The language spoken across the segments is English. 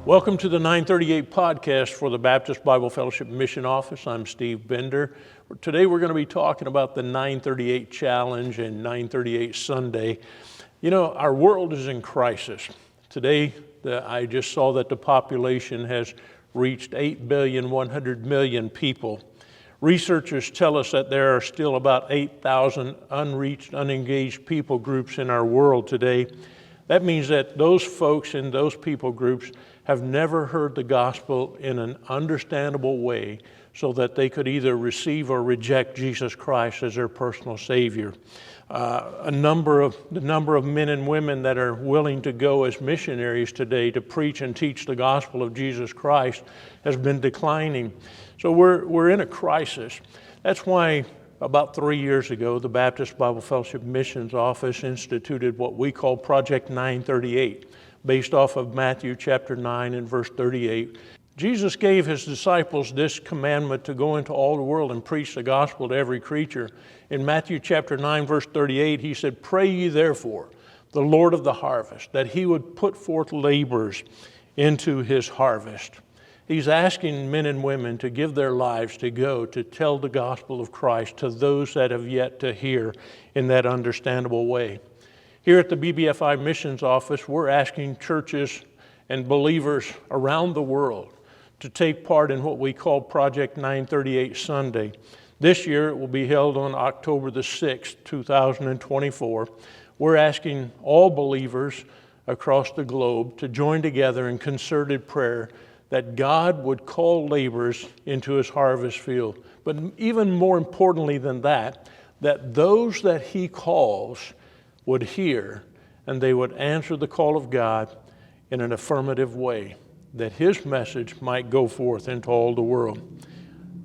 Welcome to the 938 podcast for the Baptist Bible Fellowship Mission Office. I'm Steve Bender. Today we're going to be talking about the 938 Challenge and 938 Sunday. You know, our world is in crisis. Today, I just saw that the population has reached 8,100,000,000 people. Researchers tell us that there are still about 8,000 unreached, unengaged people groups in our world today. That means that those folks in those people groups have never heard the gospel in an understandable way so that they could either receive or reject Jesus Christ as their personal Savior. The number of men and women that are willing to go as missionaries today to preach and teach the gospel of Jesus Christ has been declining. So we're in a crisis. That's why about 3 years ago, the Baptist Bible Fellowship Missions Office instituted what we call Project 938, based off of Matthew chapter 9 and verse 38. Jesus gave his disciples this commandment to go into all the world and preach the gospel to every creature. In Matthew chapter 9 verse 38, he said, "Pray ye therefore the Lord of the harvest, that he would put forth laborers into his harvest." He's asking men and women to give their lives to go to tell the gospel of Christ to those that have yet to hear in that understandable way. Here at the BBFI Missions Office, we're asking churches and believers around the world to take part in what we call Project 938 Sunday. This year it will be held on October the 6th, 2024. We're asking all believers across the globe to join together in concerted prayer that God would call laborers into his harvest field. But even more importantly than that those that he calls would hear and they would answer the call of God in an affirmative way, that his message might go forth into all the world.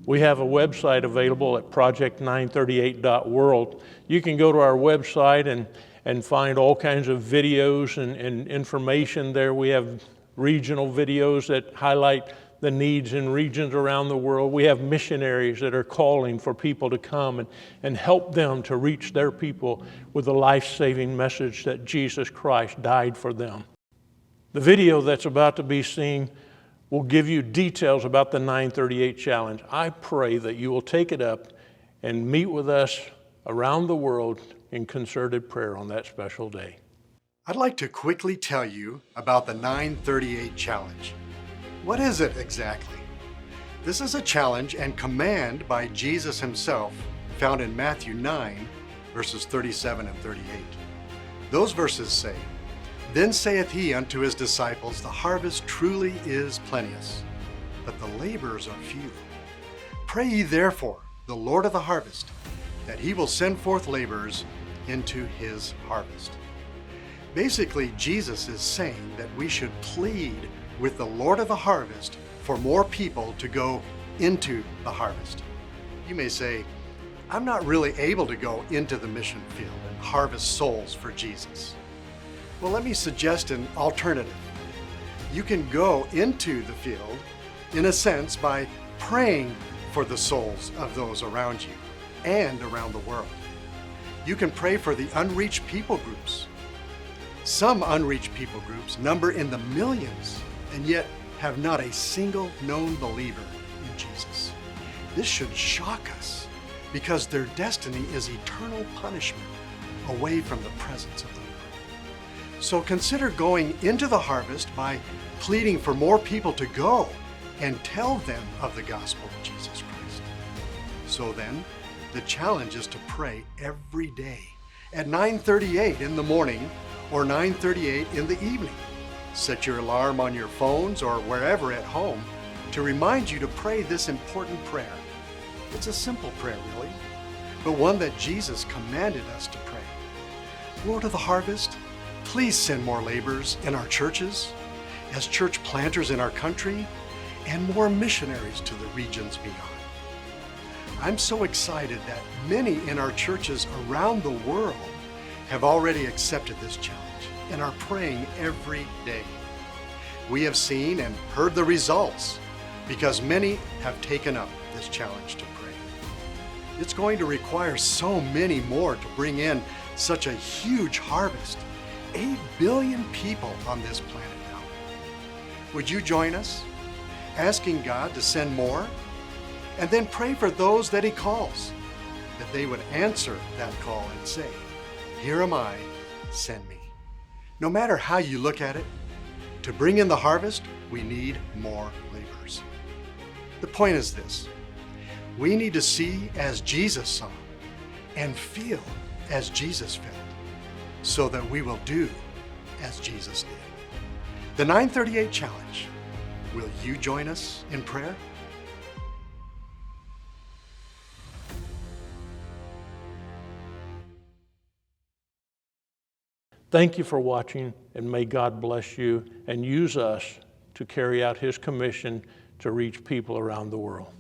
We have a website available at project938.world. You can go to our website and find all kinds of videos and information there. We have regional videos that highlight the needs in regions around the world. We have missionaries that are calling for people to come and help them to reach their people with the life-saving message that Jesus Christ died for them. The video that's about to be seen will give you details about the 938 Challenge. I pray that you will take it up and meet with us around the world in concerted prayer on that special day. I'd like to quickly tell you about the 938 Challenge. What is it exactly? This is a challenge and command by Jesus himself, found in Matthew 9, verses 37 and 38. Those verses say, "Then saith he unto his disciples, The harvest truly is plenteous, but the laborers are few. Pray ye therefore the Lord of the harvest, that he will send forth laborers into his harvest." Basically, Jesus is saying that we should plead with the Lord of the harvest for more people to go into the harvest. You may say, "I'm not really able to go into the mission field and harvest souls for Jesus." Well, let me suggest an alternative. You can go into the field, in a sense, by praying for the souls of those around you and around the world. You can pray for the unreached people groups. Some unreached people groups number in the millions and yet have not a single known believer in Jesus. This should shock us because their destiny is eternal punishment away from the presence of the Lord. So consider going into the harvest by pleading for more people to go and tell them of the gospel of Jesus Christ. So then, the challenge is to pray every day at 9:38 in the morning or 9:38 in the evening. Set your alarm on your phones or wherever at home to remind you to pray this important prayer. It's a simple prayer, really, but one that Jesus commanded us to pray. Lord of the harvest, please send more laborers in our churches, as church planters in our country, and more missionaries to the regions beyond. I'm so excited that many in our churches around the world have already accepted this challenge and are praying every day. We have seen and heard the results because many have taken up this challenge to pray. It's going to require so many more to bring in such a huge harvest. 8 billion people on this planet now. Would you join us, asking God to send more? And then pray for those that He calls, that they would answer that call and say, "Here am I, send me." No matter how you look at it, to bring in the harvest, we need more laborers. The point is this: we need to see as Jesus saw and feel as Jesus felt, so that we will do as Jesus did. The 938 Challenge. Will you join us in prayer? Thank you for watching, and may God bless you and use us to carry out His commission to reach people around the world.